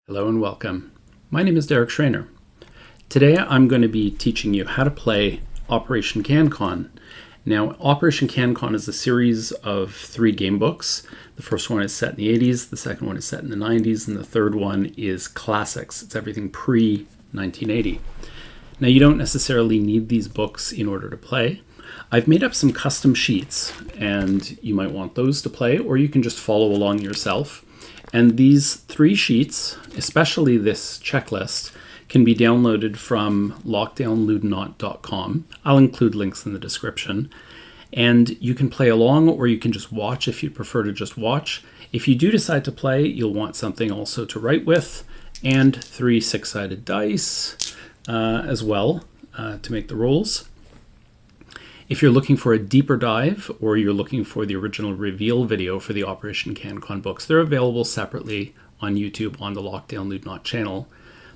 Hello and welcome. My name is Derek Schreiner. Today I'm going to be teaching you how to play Operation CanCon. Now, Operation CanCon is a series of 3 game books. The first one is set in the 80s, the second one is set in the 90s, and the third one is classics. It's everything pre-1980. Now, you don't necessarily need these books in order to play. I've made up some custom sheets, and you might want those to play, or you can just follow along yourself. And these 3 sheets, especially this checklist, can be downloaded from lockdownludenaut.com. I'll include links in the description. And you can play along, or you can just watch if you prefer to just watch. If you do decide to play, you'll want something also to write with, and 3 6-sided dice as well to make the rolls. If you're looking for a deeper dive, or you're looking for the original reveal video for the Operation CanCon books, they're available separately on YouTube on the Lockdown Ludenaut channel.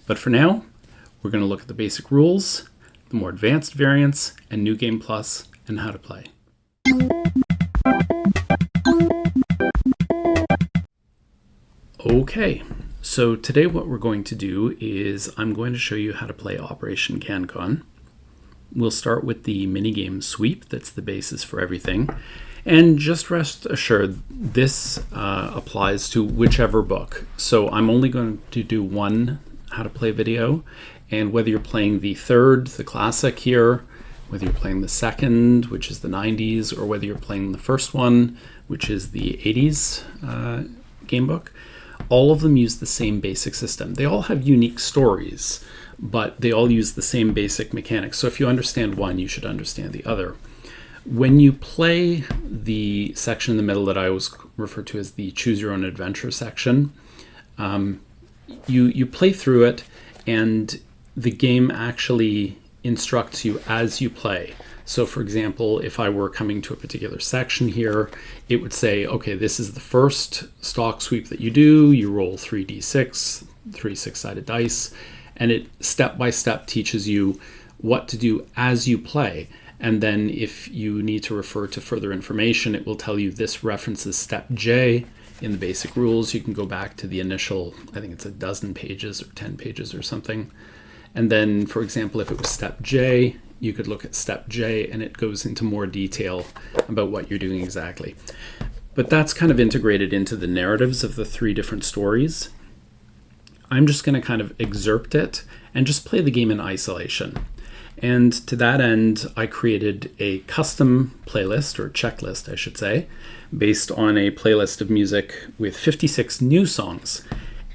But for now, we're going to look at the basic rules, the more advanced variants, and New Game Plus, and how to play. Okay, so today what we're going to do is I'm going to show you how to play Operation CanCon. We'll start with the minigame sweep. That's the basis for everything. And just rest assured, this applies to whichever book. So I'm only going to do one how to play video. And whether you're playing the third, the classic here, whether you're playing the second, which is the 90s, or whether you're playing the first one, which is the 80s game book, all of them use the same basic system. They all have unique stories, but they all use the same basic mechanics. So if you understand one, you should understand the other. When you play the section in the middle that I always refer to as the Choose Your Own Adventure section, you play through it, and the game actually instructs you as you play. So for example, if I were coming to a particular section here, it would say, okay, this is the first stock sweep that you do. You roll 3d6, 3 6-sided dice, and it step by step teaches you what to do as you play. And then if you need to refer to further information, it will tell you this references step J in the basic rules. You can go back to the initial, I think it's a dozen pages or 10 pages or something. And then, for example, if it was step J, you could look at step J, and it goes into more detail about what you're doing exactly. But that's kind of integrated into the narratives of the 3 different stories. I'm just going to kind of excerpt it and just play the game in isolation. And to that end, I created a custom playlist, or checklist, I should say, based on a playlist of music with 56 new songs.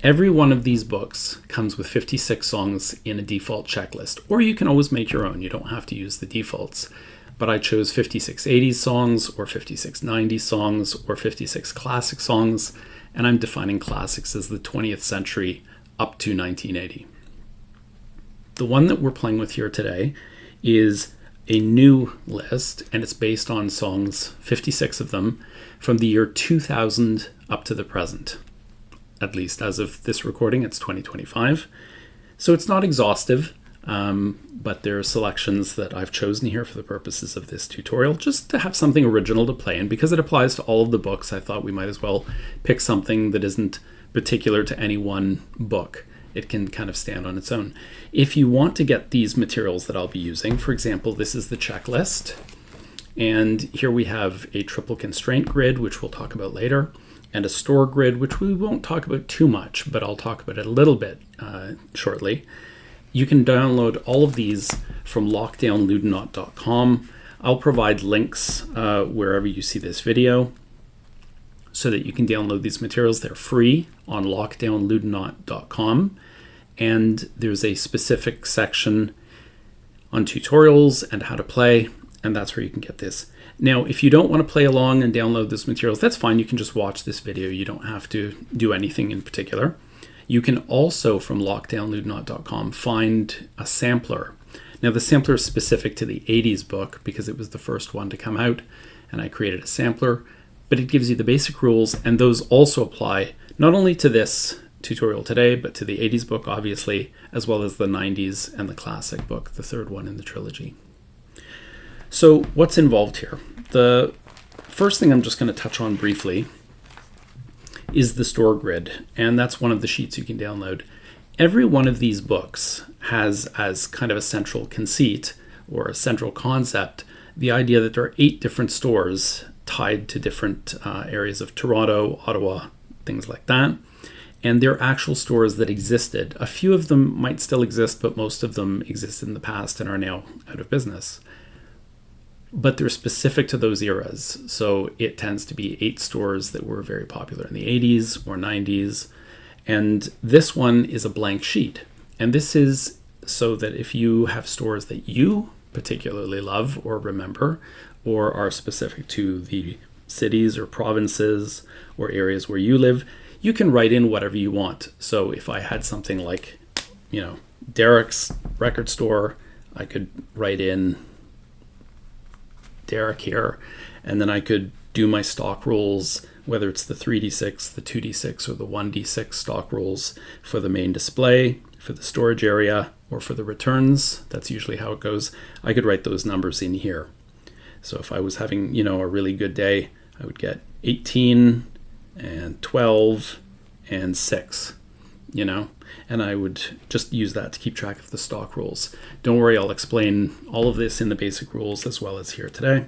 Every one of these books comes with 56 songs in a default checklist, or you can always make your own. You don't have to use the defaults. But I chose 56 80s songs, or 56 90s songs, or 56 classic songs, and I'm defining classics as the 20th century up to 1980. The one that we're playing with here today is a new list, and it's based on songs, 56 of them, from the year 2000 up to the present. At least as of this recording, it's 2025. So it's not exhaustive, but there are selections that I've chosen here for the purposes of this tutorial, just to have something original to play. And because it applies to all of the books, I thought we might as well pick something that isn't particular to any one book. It can kind of stand on its own. If you want to get these materials that I'll be using, for example, this is the checklist. And here we have a triple constraint grid, which we'll talk about later, and a store grid, which we won't talk about too much, but I'll talk about it a little bit shortly. You can download all of these from lockdownludenaut.com. I'll provide links wherever you see this video so that you can download these materials. They're free on lockdownludenaut.com. And there's a specific section on tutorials and how to play, and that's where you can get this. Now, if you don't want to play along and download these materials, that's fine. You can just watch this video. You don't have to do anything in particular. You can also, from lockdownludenaut.com, find a sampler. Now, the sampler is specific to the 80s book because it was the first one to come out, and I created a sampler. But it gives you the basic rules, and those also apply not only to this tutorial today, but to the 80s book, obviously, as well as the 90s and the classic book, the third one in the trilogy. So what's involved here? The first thing I'm just going to touch on briefly is the store grid, and that's one of the sheets you can download. Every one of these books has as kind of a central conceit or a central concept the idea that there are 8 different stores tied to different areas of Toronto, Ottawa, things like that. And they're actual stores that existed. A few of them might still exist, but most of them existed in the past and are now out of business. But they're specific to those eras. So it tends to be 8 stores that were very popular in the 80s or 90s. And this one is a blank sheet. And this is so that if you have stores that you particularly love or remember, or are specific to the cities or provinces or areas where you live, you can write in whatever you want. So if I had something like, Derek's record store, I could write in Derek here, and then I could do my stock rules, whether it's the 3d6, the 2d6, or the 1d6 stock rules for the main display, for the storage area, or for the returns. That's usually how it goes. I could write those numbers in here. So if I was having, a really good day, I would get 18 and 12 and 6, and I would just use that to keep track of the stock rules. Don't worry, I'll explain all of this in the basic rules as well as here today.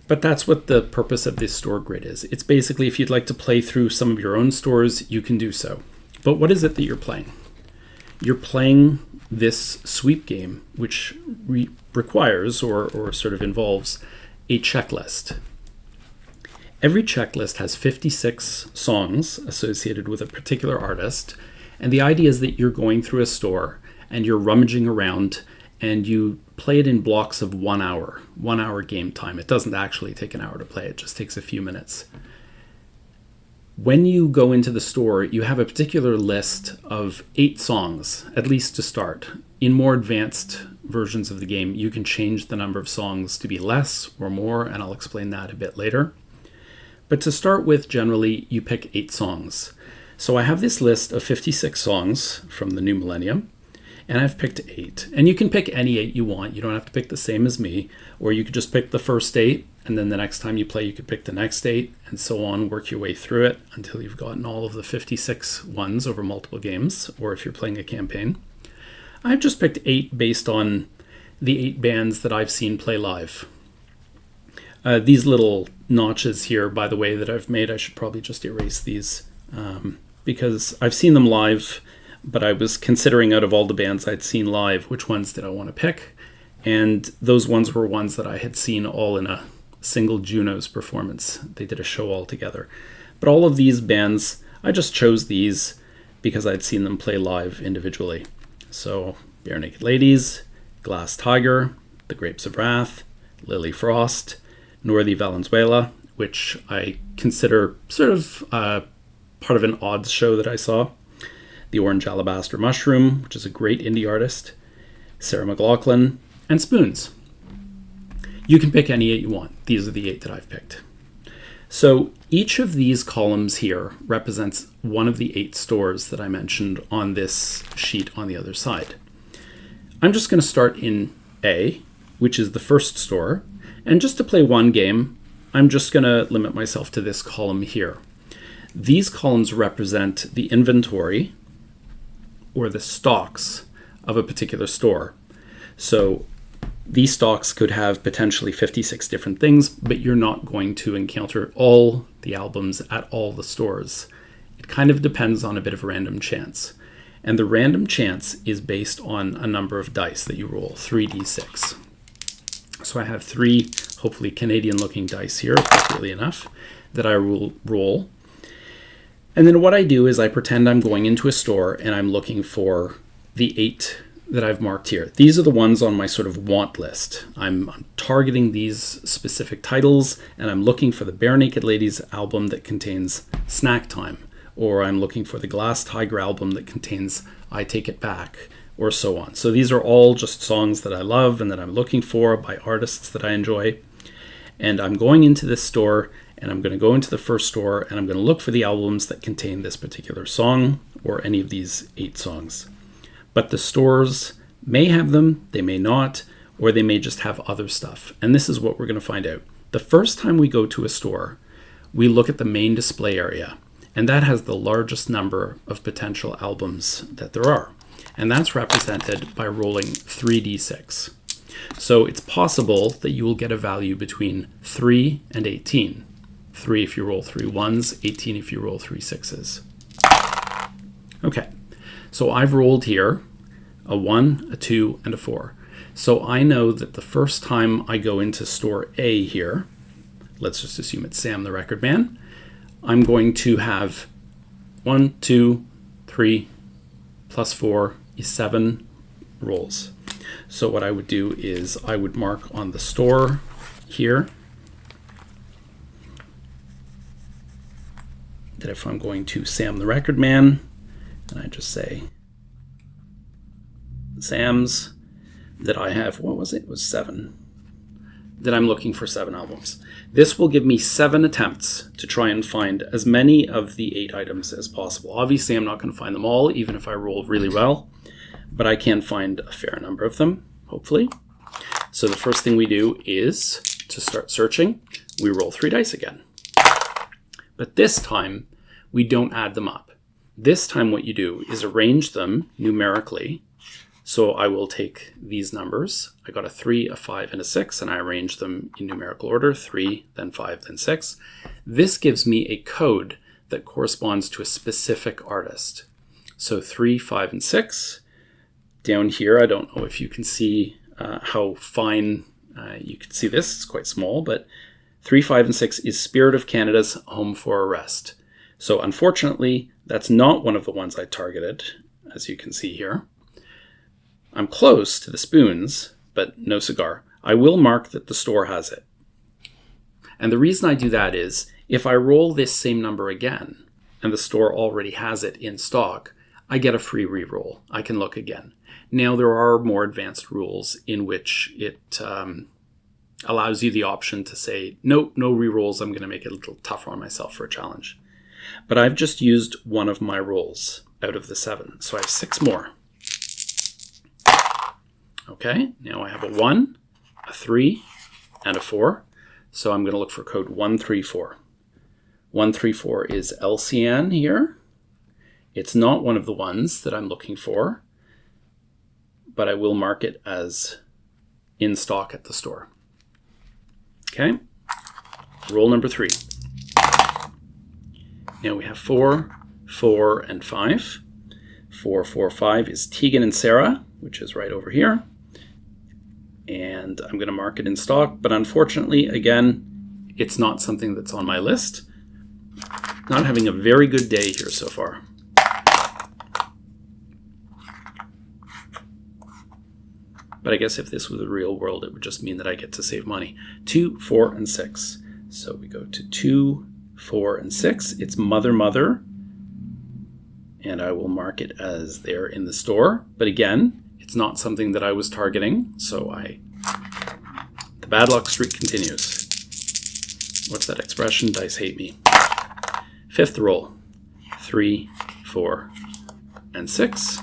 But that's what the purpose of this store grid is. It's basically if you'd like to play through some of your own stores, you can do so. But what is it that you're playing? You're playing this sweep game, which requires or sort of involves a checklist. Every checklist has 56 songs associated with a particular artist, and the idea is that you're going through a store and you're rummaging around and you play it in blocks of 1 hour, 1 hour game time. It doesn't actually take an hour to play, it just takes a few minutes. When you go into the store, you have a particular list of 8 songs, at least to start. In more advanced versions of the game, you can change the number of songs to be less or more, and I'll explain that a bit later. But to start with, generally, you pick 8 songs. So I have this list of 56 songs from the new millennium, and I've picked 8. And you can pick any 8 you want. You don't have to pick the same as me, or you could just pick the first 8, and then the next time you play, you could pick the next 8, and so on, work your way through it until you've gotten all of the 56 ones over multiple games, or if you're playing a campaign. I've just picked 8 based on the 8 bands that I've seen play live. These little notches here, by the way, that I've made, I should probably just erase these because I've seen them live, but I was considering out of all the bands I'd seen live, which ones did I want to pick? And those ones were ones that I had seen all in a single Juno's performance. They did a show all together. But all of these bands, I just chose these because I'd seen them play live individually. So Bare Naked Ladies, Glass Tiger, The Grapes of Wrath, Lily Frost, Northey Valenzuela, which I consider sort of part of an odds show that I saw, The Orange Alabaster Mushroom, which is a great indie artist, Sarah McLachlan, and Spoons. You can pick any 8 you want. These are the 8 that I've picked. So each of these columns here represents one of the 8 stores that I mentioned on this sheet on the other side. I'm just going to start in A, which is the first store, and just to play one game, I'm just going to limit myself to this column here. These columns represent the inventory or the stocks of a particular store. So these stocks could have potentially 56 different things, but you're not going to encounter all the albums at all the stores. It kind of depends on a bit of random chance. And the random chance is based on a number of dice that you roll, 3d6. So I have 3 hopefully Canadian looking dice here, appropriately enough, that I will roll. And then what I do is I pretend I'm going into a store and I'm looking for the 8 that I've marked here. These are the ones on my sort of want list. I'm targeting these specific titles, and I'm looking for the Bare Naked Ladies album that contains Snack Time, or I'm looking for the Glass Tiger album that contains I Take It Back, or so on. So these are all just songs that I love and that I'm looking for by artists that I enjoy. And I'm going into this store, and I'm going to go into the first store, and I'm going to look for the albums that contain this particular song or any of these 8 songs. But the stores may have them, they may not, or they may just have other stuff. And this is what we're going to find out. The first time we go to a store, we look at the main display area, And that has the largest number of potential albums that there are. And that's represented by rolling 3d6. So it's possible that you will get a value between 3 and 18. 3 if you roll 3 ones, 18 if you roll 3 sixes. Okay, so I've rolled here a 1, a 2, and a 4. So I know that the first time I go into store A here, let's just assume it's Sam the Record Man, I'm going to have 1, 2, 3, plus 4 is 7 rolls. So what I would do is I would mark on the store here that if I'm going to Sam the Record Man, and I just say Sam's, that I have, what was it? It was 7. That I'm looking for 7 albums. This will give me 7 attempts to try and find as many of the 8 items as possible. Obviously, I'm not going to find them all, even if I roll really well, but I can find a fair number of them, hopefully. So the first thing we do is, to start searching, we roll 3 dice again. But this time, we don't add them up. This time what you do is arrange them numerically. So I will take these numbers. I got a 3, a 5, and a 6, and I arrange them in numerical order, 3, then 5, then 6. This gives me a code that corresponds to a specific artist. So 3, 5, and 6. Down here, I don't know if you can see how fine you can see this. It's quite small, but 3, 5, and 6 is Spirit of Canada's Home for a Rest. So unfortunately, that's not one of the ones I targeted, as you can see here. I'm close to the spoons, but no cigar. I will mark that the store has it. And the reason I do that is, if I roll this same number again, and the store already has it in stock, I get a free reroll. I can look again. Now, there are more advanced rules in which it allows you the option to say, nope, no rerolls. I'm going to make it a little tougher on myself for a challenge. But I've just used one of my rolls out of the 7. So I have 6 more. Okay, now I have a 1, a 3, and a 4. So I'm going to look for code 134. 134 is LCN here. It's not one of the ones that I'm looking for, but I will mark it as in stock at the store. Okay, roll number 3. Now we have 4, 4, and 5. 4, 4, 5 is Tegan and Sarah, which is right over here. And I'm going to mark it in stock, but unfortunately, again, it's not something that's on my list. Not having a very good day here so far. But I guess if this was the real world, it would just mean that I get to save money. 2, 4, and 6. So we go to 2, 4, and 6. It's Mother Mother. And I will mark it as there in the store. But again, it's not something that I was targeting, so the bad luck streak continues. What's that expression? Dice hate me. 5th roll. 3, 4, and 6.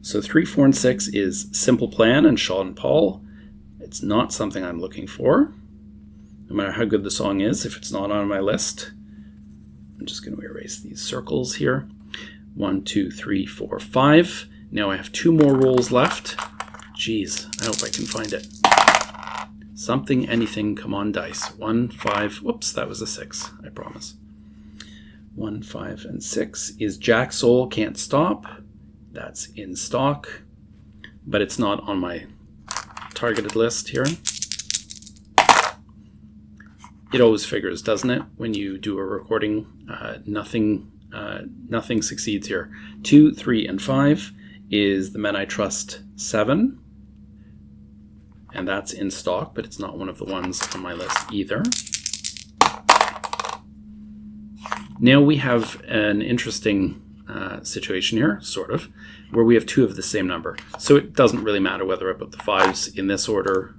So 3, 4, and 6 is Simple Plan and Sean Paul. It's not something I'm looking for. No matter how good the song is, if it's not on my list. I'm just going to erase these circles here. 1, 2, 3, 4, 5. Now I have 2 more rolls left. Jeez, I hope I can find it. Something, anything, come on dice. 1, 5, whoops, that was a 6, I promise. 1, 5, and 6 is Jack Soul Can't Stop. That's in stock, but it's not on my targeted list here. It always figures, doesn't it? When you do a recording, nothing succeeds here. 2, 3, and 5 is The Men I Trust 7. And that's in stock, but it's not one of the ones on my list either. Now we have an interesting situation here, sort of, where we have 2 of the same number. So it doesn't really matter whether I put the 5s in this order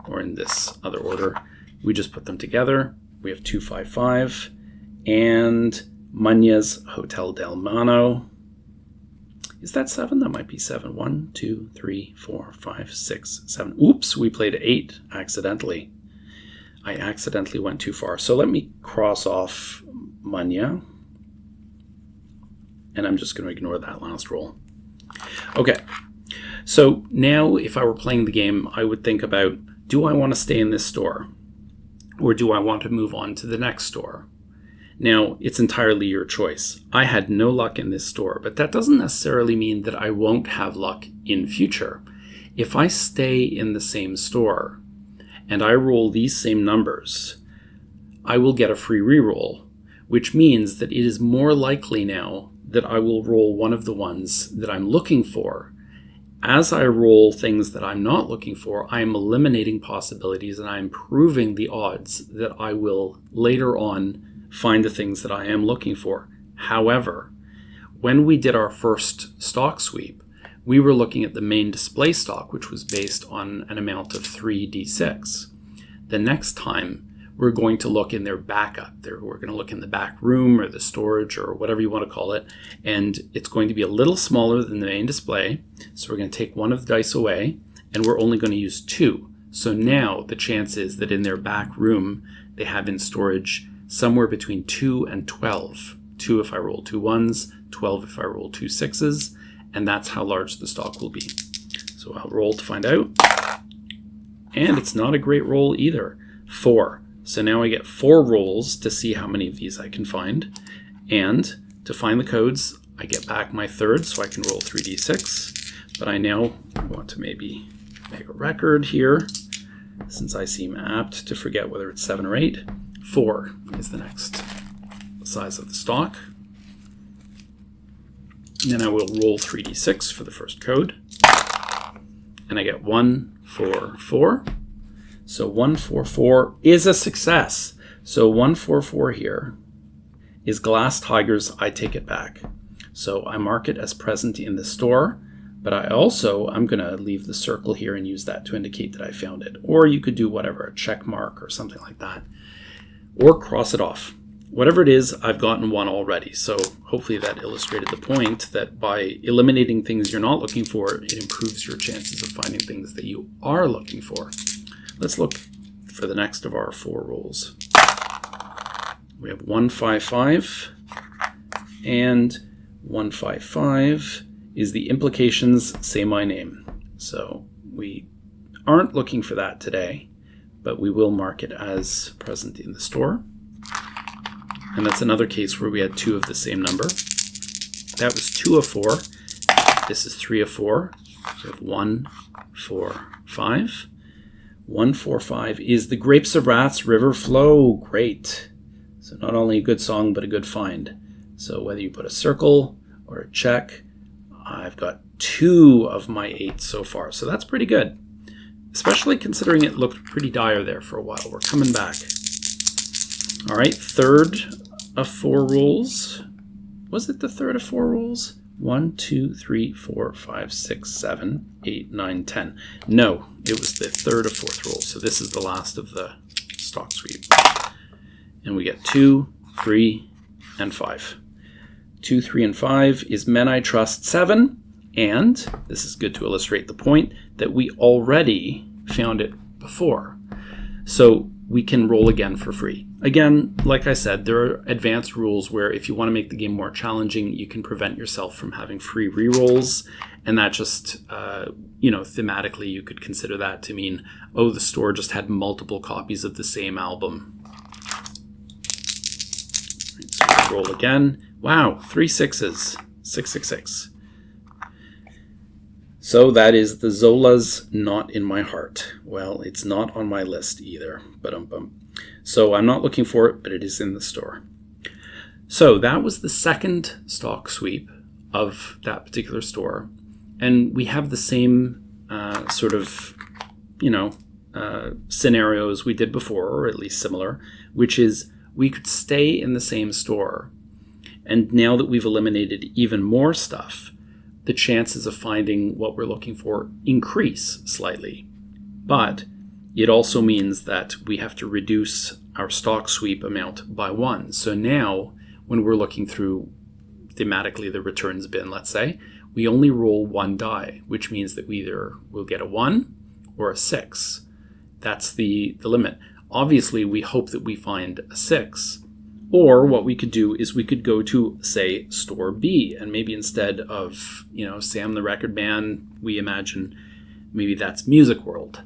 or in this other order. We just put them together. We have 2, 5, 5, and Munya's Hotel Del Mano. Is that 7? That might be 7. 1, 2, 3, 4, 5, 6, 7. Oops, we played 8 accidentally. I accidentally went too far. So let me cross off Munya. and I'm just going to ignore that last roll. Okay, so now if I were playing the game, I would think about, do I want to stay in this store? Or do I want to move on to the next store? Now, it's entirely your choice. I had no luck in this store, but that doesn't necessarily mean that I won't have luck in future. If I stay in the same store and I roll these same numbers, I will get a free reroll, which means that it is more likely now that I will roll one of the ones that I'm looking for. As I roll things that I'm not looking for, I am eliminating possibilities and I'm improving the odds that I will later on find the things that I am looking for. However, when we did our first stock sweep, we were looking at the main display stock, which was based on an amount of 3d6. The next time, we're going to look in their backup. We're going to look in the back room or the storage or whatever you want to call it, and it's going to be a little smaller than the main display. So we're going to take one of the dice away, and we're only going to use 2. So now the chance is that in their back room, they have in storage somewhere between 2 and 12. 2 if I roll 2 1s, 12 if I roll 2 6s, and that's how large the stock will be. So I'll roll to find out. And it's not a great roll either. 4. So now I get 4 rolls to see how many of these I can find. And to find the codes, I get back my third, so I can roll 3d6. But I now want to maybe make a record here, since I seem apt to forget whether it's 7 or 8. 4 is the next size of the stock. And then I will roll 3d6 for the first code. And I get 1, 4, 4. So 1, 4, 4 is a success. So 1, 4, 4 here is Glass Tigers. I take it back. So I mark it as present in the store, but I'm going to leave the circle here and use that to indicate that I found it. Or you could do whatever, a check mark or something like that. Or cross it off. Whatever it is, I've gotten 1 already. So hopefully that illustrated the point that by eliminating things you're not looking for, it improves your chances of finding things that you are looking for. Let's look for the next of our 4 rolls. We have 1, 5, 5, and 1, 5, 5 is the implications say my name. So we aren't looking for that today, but we will mark it as present in the store. And that's another case where we had 2 of the same number. That was 2 of 4. This is 3 of 4. So we have 1, 4, 5. 1, 4, 5 is The Grapes of Wrath's River Flow. Great. So not only a good song, but a good find. So whether you put a circle or a check, I've got 2 of my 8 so far. So that's pretty good, especially considering it looked pretty dire there for a while. We're coming back. All right, third of 4 rolls. Was it the third of 4 rolls? 1, 2, 3, 4, 5, 6, 7, 8, 9, 10. No, it was the third of 4th roll. So this is the last of the stock sweep. And we get 2, 3, and 5. 2, 3, and 5 is Men I Trust 7. And this is good to illustrate the point that we already found it before. So we can roll again for free. Again, like I said, there are advanced rules where if you want to make the game more challenging, you can prevent yourself from having free rerolls. And that just, thematically, you could consider that to mean, oh, the store just had multiple copies of the same album. Right, so we roll again. Wow, 3 6s. 6, 6, 6. So that is the Zola's Not in My Heart. Well, it's not on my list either. So I'm not looking for it, but it is in the store. So that was the second stock sweep of that particular store. And we have the same scenarios we did before, or at least similar, which is we could stay in the same store. And now that we've eliminated even more stuff, the chances of finding what we're looking for increase slightly. But it also means that we have to reduce our stock sweep amount by 1. So now, when we're looking through thematically the returns bin, let's say, we only roll 1 die, which means that we either will get a 1 or a 6. That's the limit. Obviously, we hope that we find a 6 Or what we could do is we could go to, say, store B, and maybe instead of, Sam the Record Man, we imagine maybe that's Music World.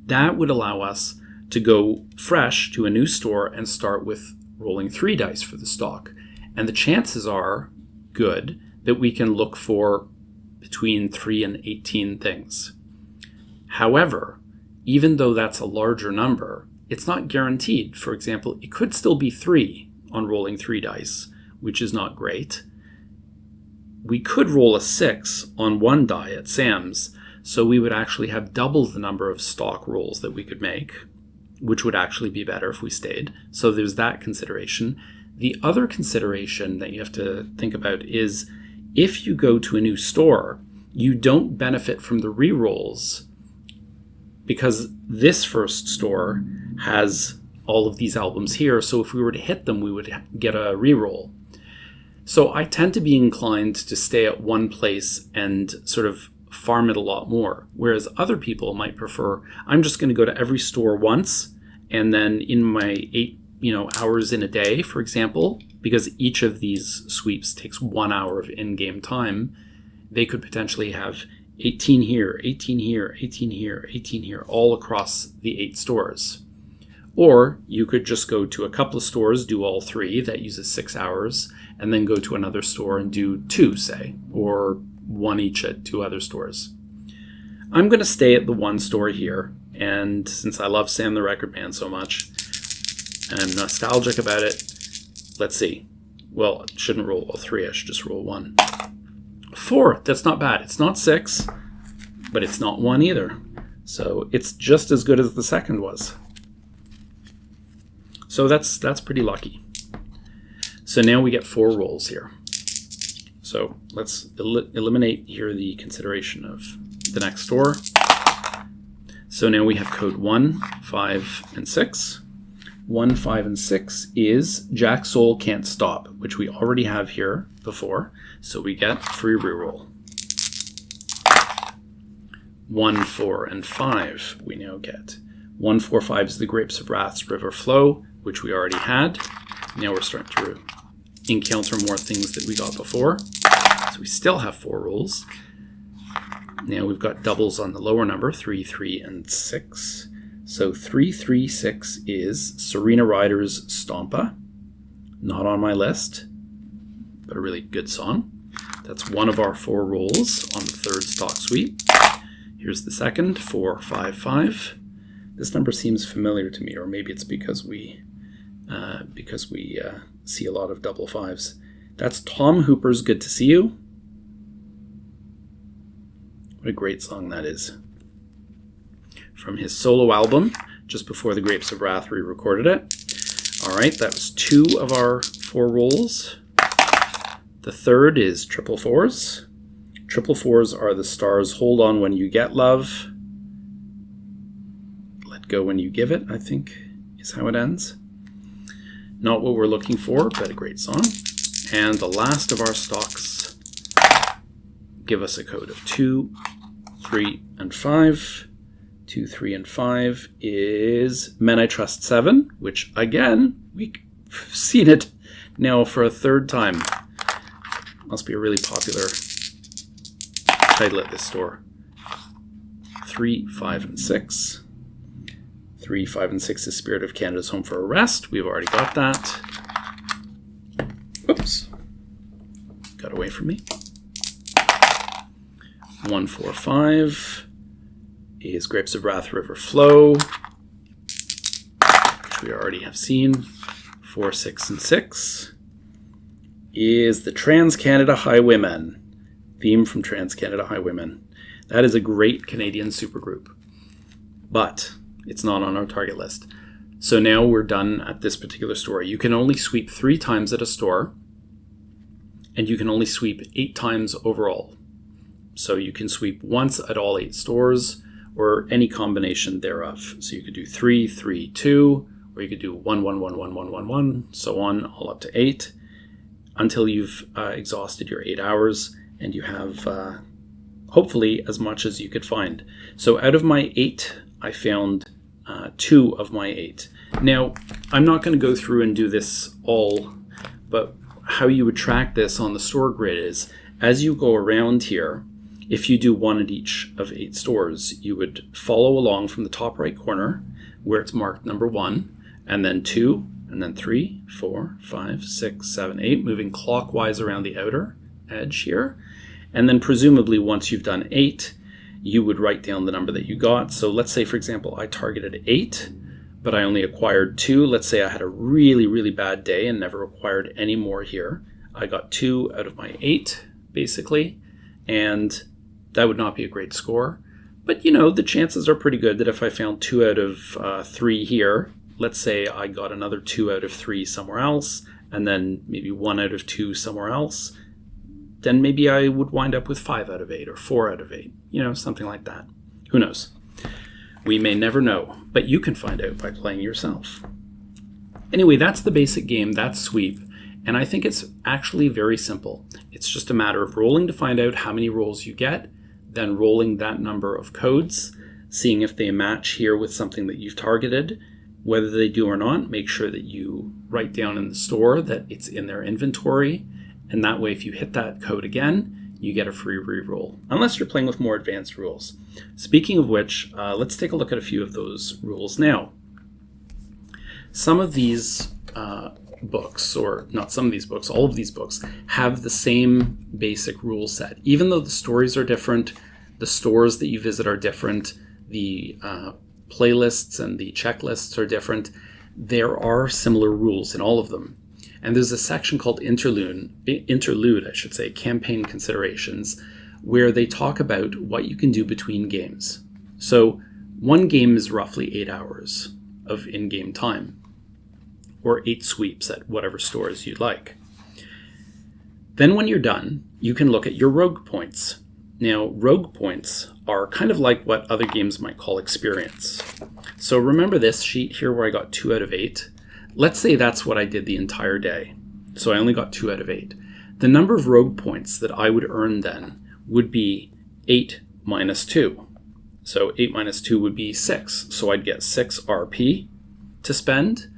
That would allow us to go fresh to a new store and start with rolling 3 dice for the stock. And the chances are good that we can look for between 3 and 18 things. However, even though that's a larger number, it's not guaranteed. For example, it could still be 3 on rolling 3 dice, which is not great. We could roll a 6 on 1 die at Sam's, so we would actually have double the number of stock rolls that we could make, which would actually be better if we stayed. So there's that consideration. The other consideration that you have to think about is if you go to a new store, you don't benefit from the rerolls because this first store has all of these albums here. So if we were to hit them, we would get a reroll. So I tend to be inclined to stay at one place and sort of farm it a lot more. Whereas other people might prefer, I'm just going to go to every store once, and then in my 8 hours in a day, for example, because each of these sweeps takes 1 hour of in-game time, they could potentially have 18 here, 18 here, 18 here, 18 here, all across the 8 stores. Or you could just go to a couple of stores, do all 3, that uses 6 hours, and then go to another store and do 2, say, or 1 each at 2 other stores. I'm going to stay at the 1 store here, and since I love Sam the Record Man so much, and I'm nostalgic about it, let's see. Well, I shouldn't roll all 3, I should just roll 1. 4, that's not bad. It's not 6, but it's not 1 either. So it's just as good as the second was. So that's pretty lucky. So now we get 4 rolls here. So let's eliminate here the consideration of the next store. So now we have code 1, 5, and 6. 1, 5, and 6 is Jack Soul Can't Stop, which we already have here before. So we get free reroll. 1, 4, and 5 we now get. 1, 4, 5 is the Grapes of Wrath's River Flow, which we already had. Now we're starting to encounter more things that we got before. So we still have 4 rolls. Now we've got doubles on the lower number, 3, 3, and 6. So 3, 3, 6 is Serena Ryder's Stompa. Not on my list, but a really good song. That's one of our 4 rolls on the 3rd stock sweep. Here's the second, 4, 5, 5. This number seems familiar to me, or maybe it's because we see a lot of double 5s. That's Tom Hooper's Good to See You. What a great song that is. From his solo album, just before the Grapes of Wrath re-recorded it. All right, that was 2 of our 4 rolls. The third is triple 4s. Triple 4s are the Stars Hold On When You Get Love. Let Go When You Give It, I think, is how it ends. Not what we're looking for, but a great song. And the last of our stocks give us a code of 2, 3, and 5. 2, 3, and 5 is Men I Trust 7, which, again, we've seen it now for a 3rd time. Must be a really popular title at this store. 3, 5, and 6. 3, 5, and 6 is Spirit of Canada's Home for a Rest. We've already got that. Oops. Got away from me. 1, 4, 5 is Grapes of Wrath River Flow, which we already have seen. 4, 6, and 6 is the Trans-Canada Highwaymen, theme from Trans-Canada Highwaymen. That is a great Canadian supergroup, but it's not on our target list. So now we're done at this particular store. You can only sweep 3 times at a store, and you can only sweep 8 times overall. So you can sweep once at all 8 stores, or any combination thereof. So you could do 3, 3, 2, or you could do 1, 1, 1, 1, 1, 1, 1, so on, all up to 8, until you've exhausted your 8 hours, and you have hopefully as much as you could find. So out of my 8, I found 2 of my 8. Now, I'm not going to go through and do this all, but how you would track this on the store grid is, as you go around here, if you do one at each of 8 stores, you would follow along from the top right corner where it's marked number 1, and then 2, and then 3, 4, 5, 6, 7, 8, moving clockwise around the outer edge here. And then presumably once you've done 8, you would write down the number that you got. So let's say, for example, I targeted 8, but I only acquired 2. Let's say I had a really, really bad day and never acquired any more here. I got 2 out of my 8, basically, and that would not be a great score. But, you know, the chances are pretty good that if I found 2 out of 3 here, let's say I got another 2 out of 3 somewhere else, and then maybe 1 out of 2 somewhere else, then maybe I would wind up with 5 out of 8 or 4 out of 8, you know, something like that. Who knows? We may never know, but you can find out by playing yourself. Anyway, that's the basic game, that's Sweep, and I think it's actually very simple. It's just a matter of rolling to find out how many rolls you get, then rolling that number of codes, seeing if they match here with something that you've targeted. Whether they do or not, make sure that you write down in the store that it's in their inventory, and that way if you hit that code again, you get a free reroll, unless you're playing with more advanced rules. Speaking of which, let's take a look at a few of those rules now. Some of these books, or not some of these books, all of these books, have the same basic rule set. Even though the stories are different, the stores that you visit are different, the playlists and the checklists are different, there are similar rules in all of them. And there's a section called interlude, campaign considerations, where they talk about what you can do between games. So one game is roughly 8 hours of in-game time, or 8 sweeps at whatever stores you'd like. Then when you're done, you can look at your rogue points. Now, rogue points are kind of like what other games might call experience. So remember this sheet here where I got 2 out of 8? Let's say that's what I did the entire day. So I only got 2 out of 8. The number of rogue points that I would earn then would be 8 minus 2. So 8 minus 2 would be 6. So I'd get 6 RP to spend.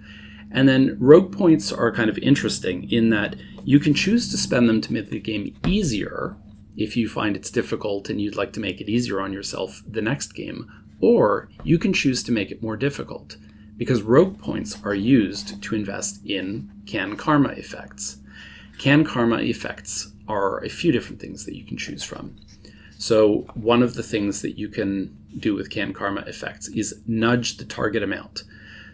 And then rogue points are kind of interesting in that you can choose to spend them to make the game easier if you find it's difficult and you'd like to make it easier on yourself the next game, or you can choose to make it more difficult, because rogue points are used to invest in Can Karma effects. Can Karma effects are a few different things that you can choose from. So one of the things that you can do with Can Karma effects is nudge the target amount.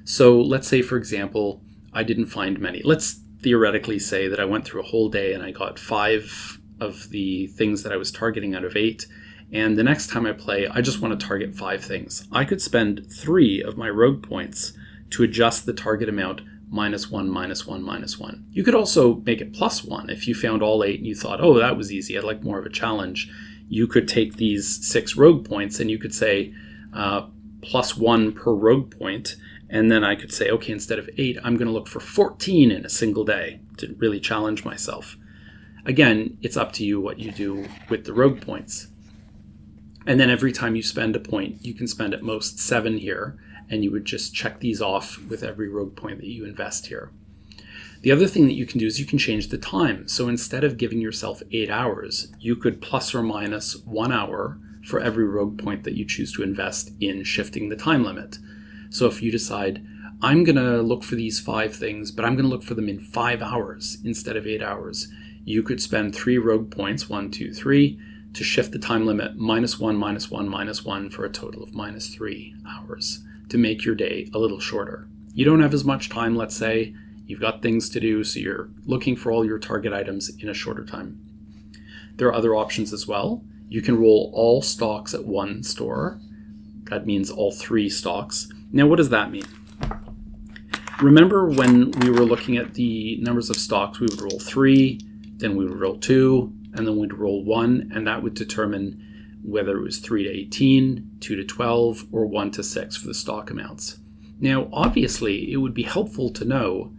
So let's say, for example, I didn't find many. Let's theoretically say that I went through a whole day and I got 5 of the things that I was targeting out of 8. And the next time I play, I just want to target 5 things. I could spend 3 of my rogue points to adjust the target amount -1, -1, -1. You could also make it +1 if you found all 8 and you thought, oh, that was easy, I'd like more of a challenge. You could take these 6 rogue points and you could say +1 per rogue point. And then I could say, okay, instead of 8, I'm going to look for 14 in a single day to really challenge myself. Again, it's up to you what you do with the rogue points. And then every time you spend a point, you can spend at most 7 here, and you would just check these off with every rogue point that you invest here. The other thing that you can do is you can change the time. So instead of giving yourself 8 hours, you could plus or minus 1 hour for every rogue point that you choose to invest in shifting the time limit. So if you decide, I'm going to look for these 5 things, but I'm going to look for them in 5 hours instead of 8 hours, you could spend 3 rogue points, 1, 2, 3, to shift the time limit -1, -1, -1 for a total of -3 hours to make your day a little shorter. You don't have as much time, let's say. You've got things to do, so you're looking for all your target items in a shorter time. There are other options as well. You can roll all stocks at one store. That means all 3 stocks. Now, what does that mean? Remember when we were looking at the numbers of stocks, we would roll 3, then we would roll 2, and then we'd roll 1, and that would determine whether it was 3 to 18, 2 to 12, or 1 to 6 for the stock amounts. Now, obviously, it would be helpful to know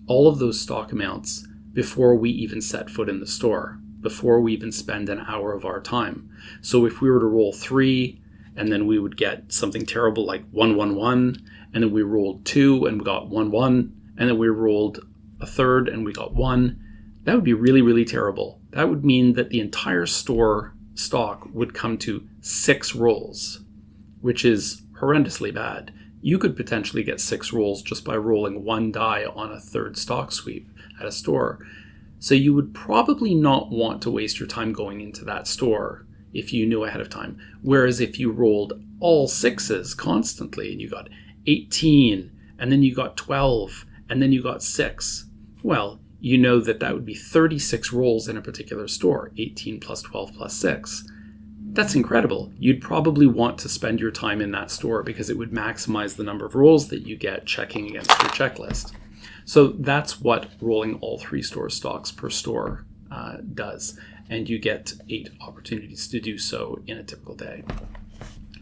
all of those stock amounts before we even set foot in the store, before we even spend an hour of our time. So if we were to roll 3 and then we would get something terrible like 111, and then we rolled 2 and we got 11, and then we rolled a third and we got 1. That would be really, really terrible. That would mean that the entire store stock would come to 6 rolls, which is horrendously bad. You could potentially get 6 rolls just by rolling 1 die on a third stock sweep at a store. So you would probably not want to waste your time going into that store if you knew ahead of time. Whereas if you rolled all 6s constantly and you got 18, and then you got 12, and then you got 6, well, you know that that would be 36 rolls in a particular store, 18 plus 12 plus 6. That's incredible. You'd probably want to spend your time in that store because it would maximize the number of rolls that you get checking against your checklist. So that's what rolling all 3 store stocks per store does. And you get 8 opportunities to do so in a typical day.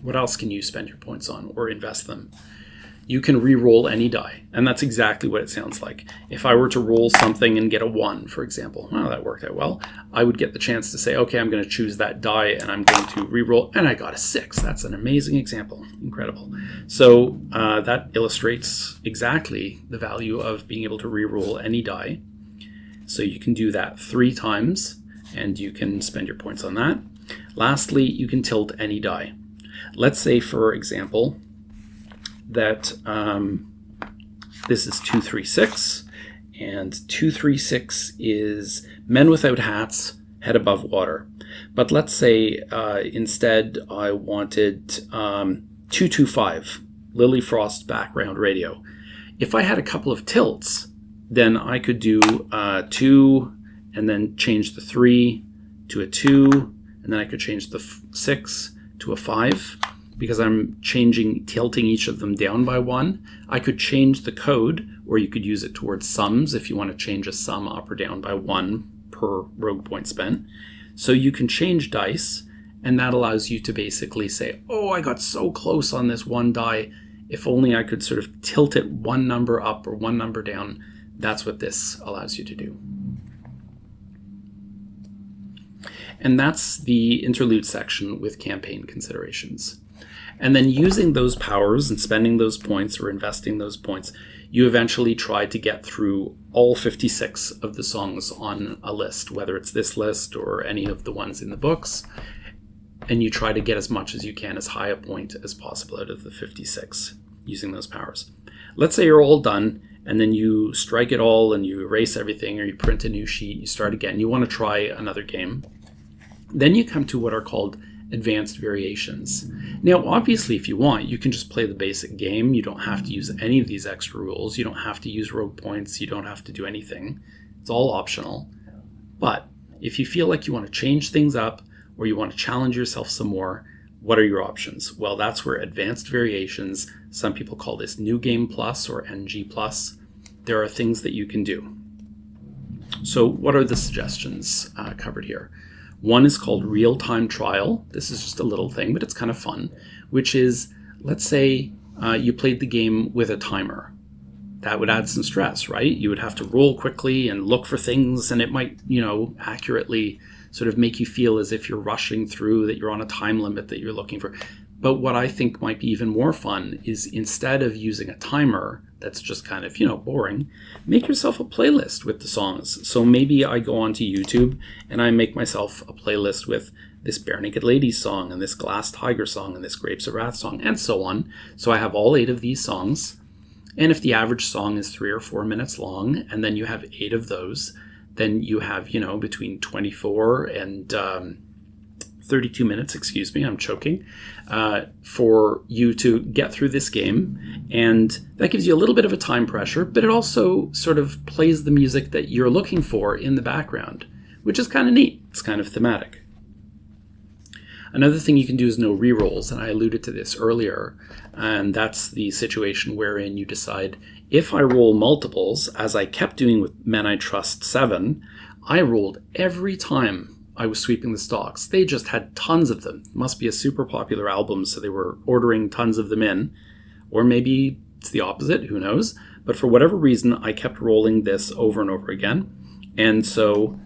What else can you spend your points on or invest them? You can re-roll any die, and that's exactly what it sounds like. If I were to roll something and get a 1, for example, well, that worked out well, I would get the chance to say, okay, I'm going to choose that die and I'm going to re-roll, and I got a 6. That's an amazing example. Incredible. So that illustrates exactly the value of being able to re-roll any die. So you can do that 3 times, and you can spend your points on that. Lastly, you can tilt any die. Let's say, for example, that this is 236, and 236 is men without hats, head above water. But let's say instead I wanted 225, Lily Frost background radio. If I had a couple of tilts, then I could do 2 and then change the 3 to a 2, and then I could change the 6 to a 5. Because I'm tilting each of them down by 1. I could change the code, or you could use it towards sums if you want to change a sum up or down by 1 per rogue point spent. So you can change dice, and that allows you to basically say, oh, I got so close on this 1 die. If only I could sort of tilt it 1 number up or 1 number down. That's what this allows you to do. And that's the interlude section with campaign considerations. And then using those powers and spending those points or investing those points, you eventually try to get through all 56 of the songs on a list, whether it's this list or any of the ones in the books. And you try to get as much as you can, as high a point as possible out of the 56 using those powers. Let's say you're all done, and then you strike it all and you erase everything, or you print a new sheet, you start again. You want to try another game. Then you come to what are called advanced variations. Now, obviously, if you want, you can just play the basic game. You don't have to use any of these extra rules. You don't have to use rogue points. You don't have to do anything. It's all optional. But if you feel like you want to change things up or you want to challenge yourself some more, what are your options? Well, that's where advanced variations, some people call this New Game Plus or NG Plus, there are things that you can do. So what are the suggestions covered here? One is called real-time trial. This is just a little thing, but it's kind of fun, which is, let's say you played the game with a timer. That would add some stress, right? You would have to roll quickly and look for things, and it might, accurately sort of make you feel as if you're rushing through, that you're on a time limit that you're looking for. But what I think might be even more fun is, instead of using a timer that's just kind of, boring, make yourself a playlist with the songs. So maybe I go onto YouTube and I make myself a playlist with this Bare Naked Ladies song and this Glass Tiger song and this Grapes of Wrath song and so on. So I have all 8 of these songs. And if the average song is 3 or 4 minutes long, and then you have 8 of those, then you have, between 24 and 32 minutes, I'm choking, for you to get through this game. And that gives you a little bit of a time pressure, but it also sort of plays the music that you're looking for in the background, which is kind of neat. It's kind of thematic. Another thing you can do is no rerolls, and I alluded to this earlier, and that's the situation wherein you decide, if I roll multiples, as I kept doing with Men I Trust 7, I rolled every time I was sweeping the stocks. They just had tons of them. Must be a super popular album, so they were ordering tons of them in. Or maybe it's the opposite, who knows? But for whatever reason, I kept rolling this over and over again. And so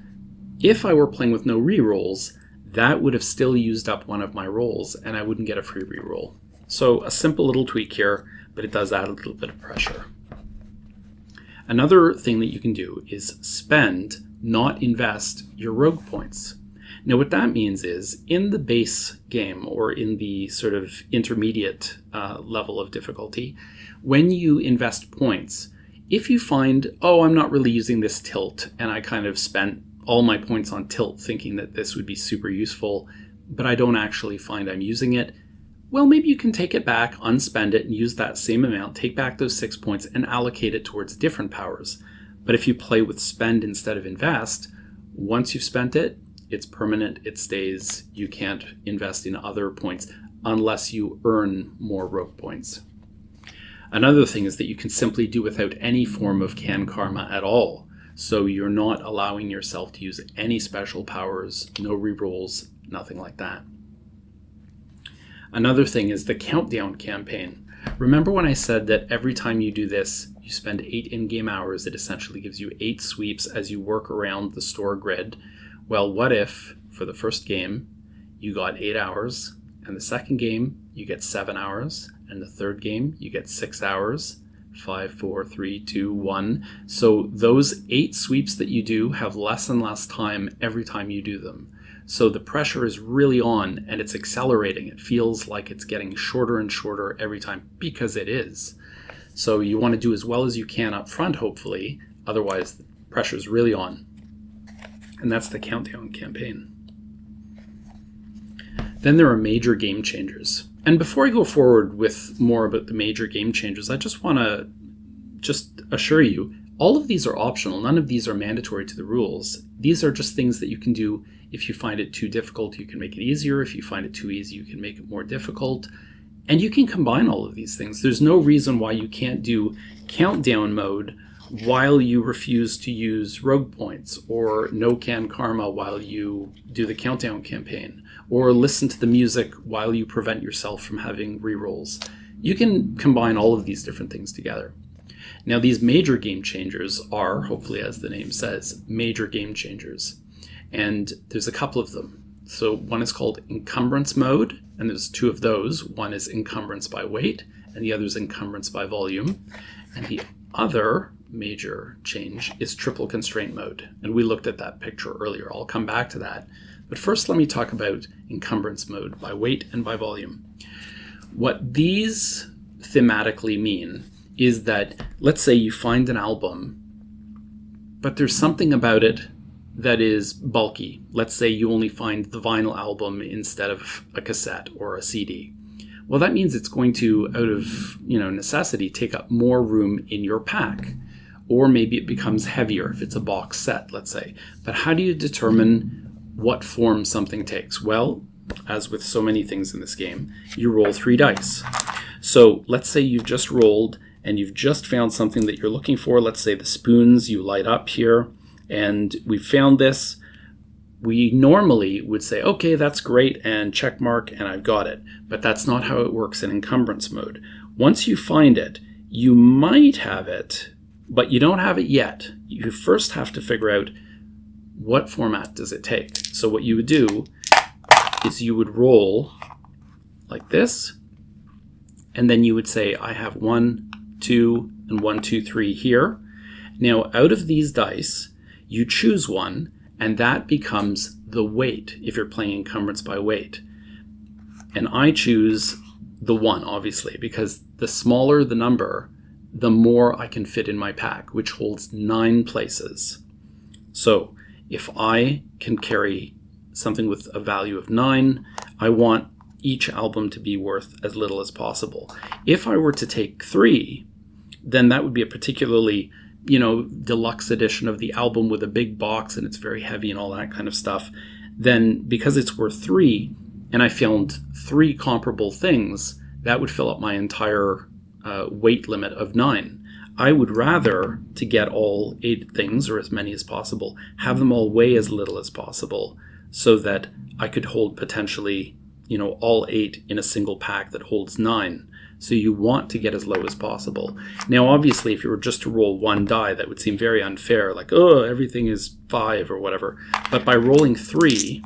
if I were playing with no rerolls, that would have still used up one of my rolls and I wouldn't get a free reroll. So a simple little tweak here, but it does add a little bit of pressure. Another thing that you can do is spend, not invest, your rogue points. Now what that means is, in the base game, or in the sort of intermediate level of difficulty, when you invest points, if you find, oh, I'm not really using this tilt, and I kind of spent all my points on tilt thinking that this would be super useful, but I don't actually find I'm using it, well, maybe you can take it back, unspend it, and use that same amount, take back those 6 points, and allocate it towards different powers. But if you play with spend instead of invest, once you've spent it, it's permanent, it stays. You can't invest in other points unless you earn more rogue points. Another thing is that you can simply do without any form of can karma at all. So you're not allowing yourself to use any special powers, no rerolls, nothing like that. Another thing is the countdown campaign. Remember when I said that every time you do this, you spend 8 in-game hours, it essentially gives you 8 sweeps as you work around the store grid. Well, what if, for the first game, you got 8 hours, and the second game, you get 7 hours, and the third game, you get 6 hours, 5, 4, 3, 2, 1. So those 8 sweeps that you do have less and less time every time you do them. So the pressure is really on, and it's accelerating. It feels like it's getting shorter and shorter every time, because it is. So you want to do as well as you can up front, hopefully. Otherwise, the pressure is really on. And that's the countdown campaign. Then there are major game changers. And before I go forward with more about the major game changers, I just want to assure you, all of these are optional. None of these are mandatory to the rules. These are just things that you can do. If you find it too difficult, you can make it easier. If you find it too easy, you can make it more difficult. And you can combine all of these things. There's no reason why you can't do countdown mode while you refuse to use rogue points, or no can karma while you do the countdown campaign, or listen to the music while you prevent yourself from having rerolls. You can combine all of these different things together. Now, these major game changers are, hopefully as the name says, major game changers. And there's a couple of them. So one is called encumbrance mode, and there's 2 of those. One is encumbrance by weight, and the other is encumbrance by volume. And the other major change is triple constraint mode. And we looked at that picture earlier. I'll come back to that. But first, let me talk about encumbrance mode by weight and by volume. What these thematically mean is that, let's say you find an album, but there's something about it that is bulky. Let's say you only find the vinyl album instead of a cassette or a CD. Well, that means it's going to, out of necessity, take up more room in your pack. Or maybe it becomes heavier if it's a box set, let's say. But how do you determine what form something takes? Well, as with so many things in this game, you roll 3 dice. So let's say you've just rolled and you've just found something that you're looking for. Let's say the spoons you light up here, and we found this. We normally would say, okay, that's great, and check mark, and I've got it. But that's not how it works in encumbrance mode. Once you find it, you might have it, but you don't have it yet. You first have to figure out what format does it take. So what you would do is you would roll like this, and then you would say, I have 1, 2, and 1, 2, 3 here. Now, out of these dice, you choose one, and that becomes the weight if you're playing encumbrance by weight. And I choose the 1, obviously, because the smaller the number, the more I can fit in my pack, which holds 9 places. So if I can carry something with a value of 9, I want each album to be worth as little as possible. If I were to take 3, then that would be a particularly deluxe edition of the album with a big box and it's very heavy and all that kind of stuff. Then because it's worth 3 and I found 3 comparable things, that would fill up my entire weight limit of 9. I would rather, to get all 8 things, or as many as possible, have them all weigh as little as possible so that I could hold potentially, all 8 in a single pack that holds 9. So you want to get as low as possible. Now, obviously, if you were just to roll 1 die, that would seem very unfair, like, oh, everything is 5 or whatever. But by rolling 3,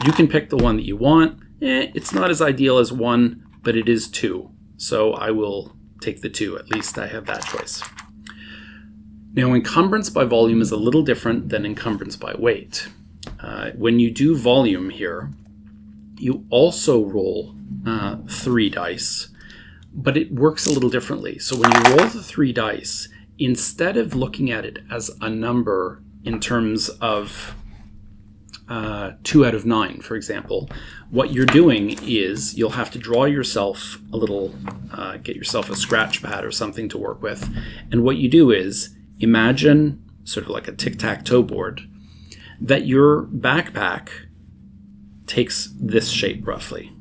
You can pick the one that you want. It's not as ideal as 1, but it is 2. So I will take the 2. At least I have that choice. Now, encumbrance by volume is a little different than encumbrance by weight. When you do volume here, you also roll 3 dice, but it works a little differently. So when you roll the 3 dice, instead of looking at it as a number in terms of 2 out of 9, for example, what you're doing is you'll have to draw yourself a little, get yourself a scratch pad or something to work with. And what you do is imagine, sort of like a tic-tac-toe board, that your backpack takes this shape roughly.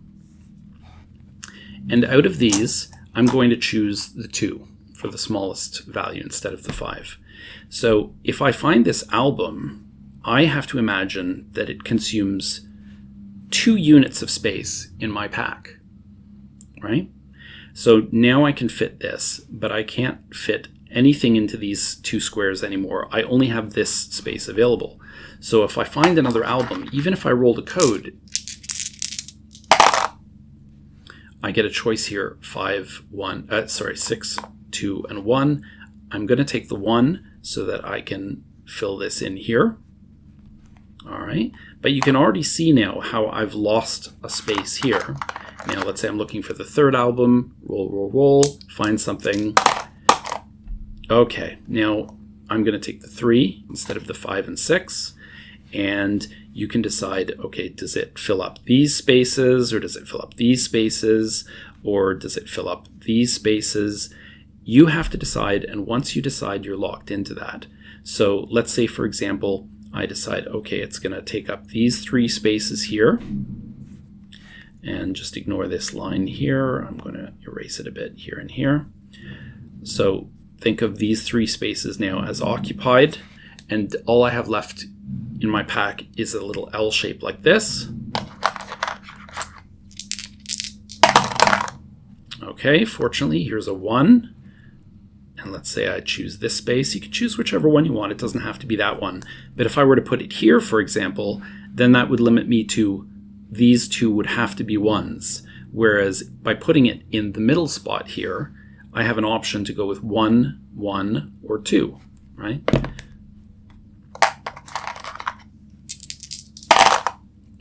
And out of these, I'm going to choose the 2 for the smallest value instead of the 5. So if I find this album, I have to imagine that it consumes 2 units of space in my pack, right? So now I can fit this, but I can't fit anything into these 2 squares anymore. I only have this space available. So if I find another album, even if I roll the code, I get a choice here, 6, 2, and 1. I'm going to take the 1 so that I can fill this in here. All right, but you can already see now how I've lost a space here. Now let's say I'm looking for the 3rd album, roll, find something. Okay, now I'm going to take the 3 instead of the 5 and 6, and you can decide, okay, does it fill up these spaces, or does it fill up these spaces, or does it fill up these spaces? You have to decide, and once you decide, you're locked into that. So let's say, for example, I decide, okay, it's going to take up these 3 spaces here, and just ignore this line here. I'm going to erase it a bit here and here. So think of these 3 spaces now as occupied, and all I have left in my pack is a little L shape like this. Okay, fortunately, here's a 1. And let's say I choose this space. You can choose whichever one you want. It doesn't have to be that one. But if I were to put it here, for example, then that would limit me to these 2 would have to be 1s. Whereas by putting it in the middle spot here, I have an option to go with 1, 1, or 2, right?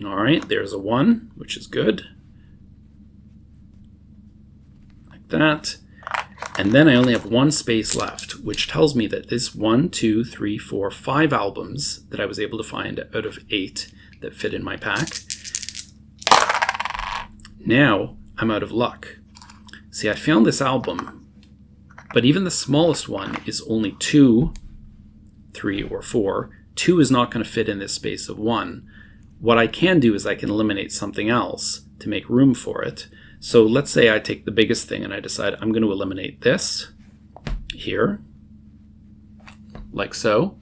All right, there's a 1, which is good. Like that. And then I only have 1 space left, which tells me that this 1, 2, 3, 4, 5 albums that I was able to find out of 8 that fit in my pack. Now I'm out of luck. See, I found this album, but even the smallest one is only 2, 3, or 4. 2 is not going to fit in this space of 1. What I can do is I can eliminate something else to make room for it. So let's say I take the biggest thing and I decide I'm going to eliminate this here, like so,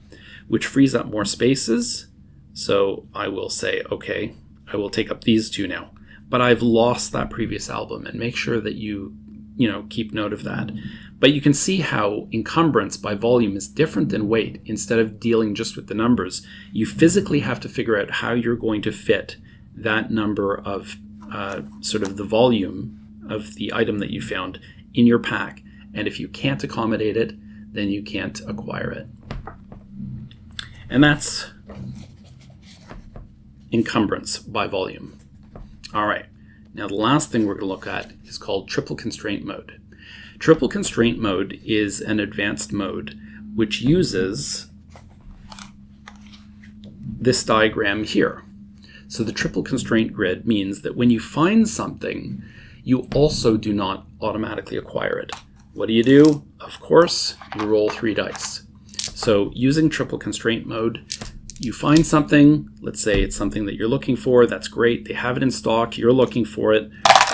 which frees up more spaces. So I will say, okay, I will take up these 2 now. But I've lost that previous album, and make sure that you keep note of that. But you can see how encumbrance by volume is different than weight. Instead of dealing just with the numbers, you physically have to figure out how you're going to fit that number of sort of the volume of the item that you found in your pack. And if you can't accommodate it, then you can't acquire it. And that's encumbrance by volume. All right, now the last thing we're going to look at is called triple constraint mode. Triple constraint mode is an advanced mode which uses this diagram here. So the triple constraint grid means that when you find something, you also do not automatically acquire it. What do? Of course, you roll 3 dice. So using triple constraint mode, you find something, let's say it's something that you're looking for, that's great, they have it in stock, you're looking for it,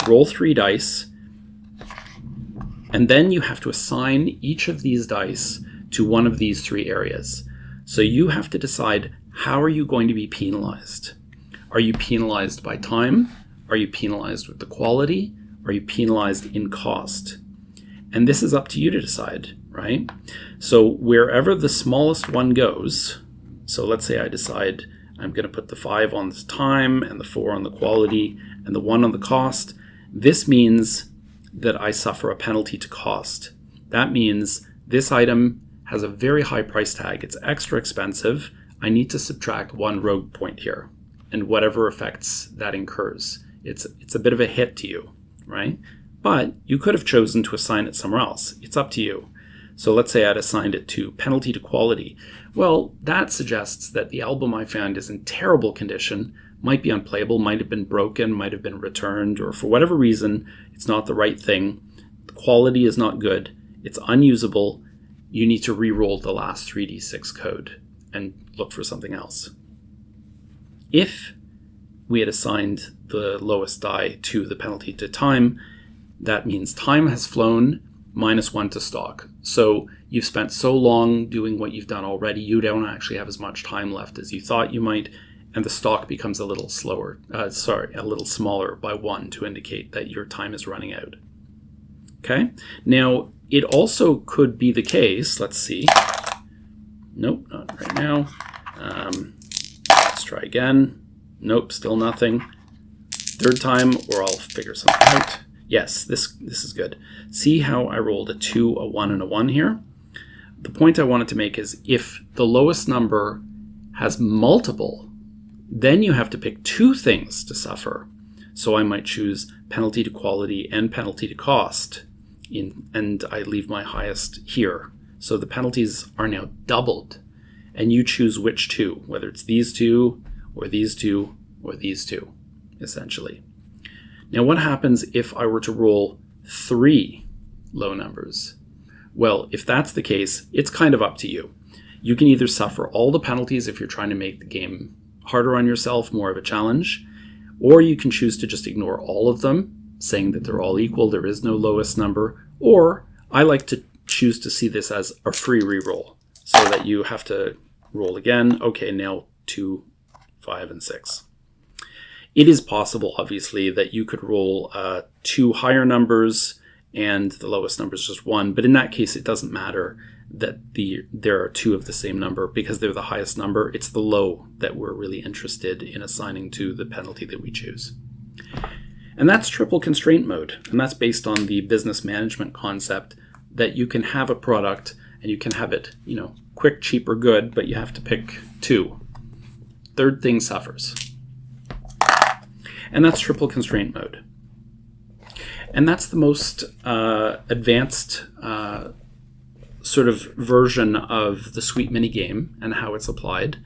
roll 3 dice, and then you have to assign each of these dice to one of these 3 areas. So you have to decide, how are you going to be penalized? Are you penalized by time? Are you penalized with the quality? Are you penalized in cost? And this is up to you to decide, right? So wherever the smallest one goes, so let's say I decide I'm going to put the 5 on the time and the 4 on the quality and the 1 on the cost. This means that I suffer a penalty to cost. That means this item has a very high price tag. It's extra expensive. I need to subtract 1 rogue point here and whatever effects that incurs. It's a bit of a hit to you, right? But you could have chosen to assign it somewhere else. It's up to you. So let's say I'd assigned it to penalty to quality. Well, that suggests that the album I found is in terrible condition, might be unplayable, might have been broken, might have been returned, or for whatever reason, it's not the right thing. The quality is not good. It's unusable. You need to re-roll the last 3d6 code and look for something else. If we had assigned the lowest die to the penalty to time, that means time has flown, -1 to stock. So you've spent so long doing what you've done already, you don't actually have as much time left as you thought you might, and the stock becomes a little a little smaller by 1 to indicate that your time is running out. Okay? Now, it also could be the case, let's see. Nope, not right now. Let's try again. Nope, still nothing. Third time, or I'll figure something out. Yes, this is good. See how I rolled a 2, a 1, and a 1 here? The point I wanted to make is if the lowest number has multiple, then you have to pick 2 things to suffer. So I might choose penalty to quality and penalty to cost, and I leave my highest here. So the penalties are now doubled, and you choose which 2, whether it's these 2, or these 2, or these 2, essentially. Now, what happens if I were to roll 3 low numbers? Well, if that's the case, it's kind of up to you. You can either suffer all the penalties if you're trying to make the game harder on yourself, more of a challenge, or you can choose to just ignore all of them, saying that they're all equal, there is no lowest number, or I like to choose to see this as a free reroll, so that you have to roll again. Okay, now 2, 5, and 6. It is possible, obviously, that you could roll 2 higher numbers and the lowest number is just 1. But in that case, it doesn't matter that there are 2 of the same number because they're the highest number. It's the low that we're really interested in assigning to the penalty that we choose. And that's triple constraint mode. And that's based on the business management concept that you can have a product and you can have it, quick, cheap, or good, but you have to pick 2. Third thing suffers. And that's triple constraint mode. And that's the most advanced sort of version of the Sweet minigame and how it's applied.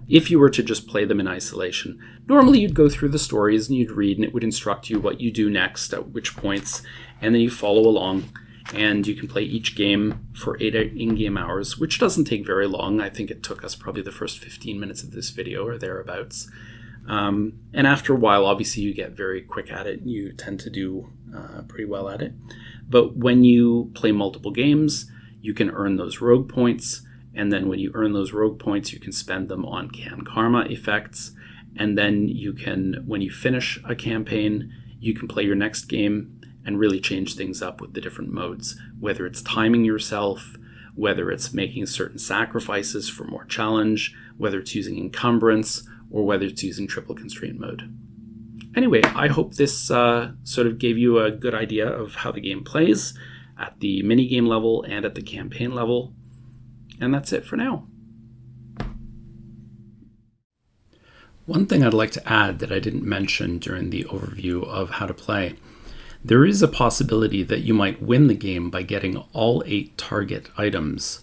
If you were to just play them in isolation, normally you'd go through the stories and you'd read and it would instruct you what you do next at which points, and then you follow along and you can play each game for 8 in-game hours, which doesn't take very long. I think it took us probably the first 15 minutes of this video or thereabouts. And after a while, obviously, you get very quick at it. You tend to do pretty well at it. But when you play multiple games, you can earn those rogue points. And then when you earn those rogue points, you can spend them on karma effects. And then you can, when you finish a campaign, you can play your next game and really change things up with the different modes, whether it's timing yourself, whether it's making certain sacrifices for more challenge, whether it's using encumbrance, or whether it's using triple constraint mode. Anyway, I hope this sort of gave you a good idea of how the game plays at the minigame level and at the campaign level. And that's it for now. One thing I'd like to add that I didn't mention during the overview of how to play, there is a possibility that you might win the game by getting all 8 target items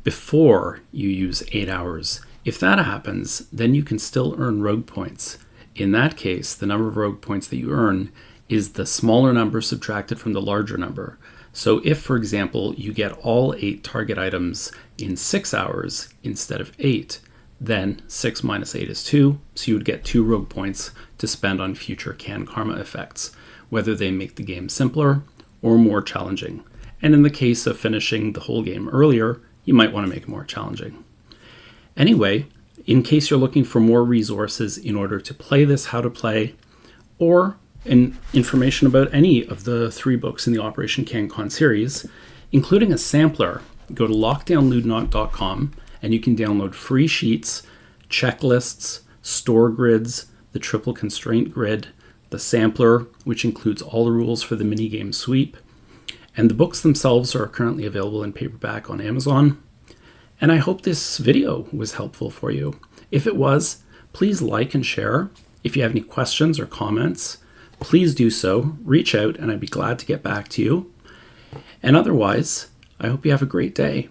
before you use 8 hours. If that happens, then you can still earn rogue points. In that case, the number of rogue points that you earn is the smaller number subtracted from the larger number. So if, for example, you get all 8 target items in 6 hours instead of 8, then 6 minus 8 is 2, so you would get 2 rogue points to spend on future karma effects, whether they make the game simpler or more challenging. And in the case of finishing the whole game earlier, you might want to make it more challenging. Anyway, in case you're looking for more resources in order to play this how to play, or information about any of the 3 books in the Operation CanCon series, including a sampler, go to lockdownludnot.com and you can download free sheets, checklists, store grids, the triple constraint grid, the sampler, which includes all the rules for the minigame sweep, and the books themselves are currently available in paperback on Amazon. And I hope this video was helpful for you. If it was, please like and share. If you have any questions or comments, please do so. Reach out and I'd be glad to get back to you. And otherwise, I hope you have a great day.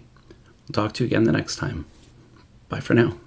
We'll talk to you again the next time. Bye for now.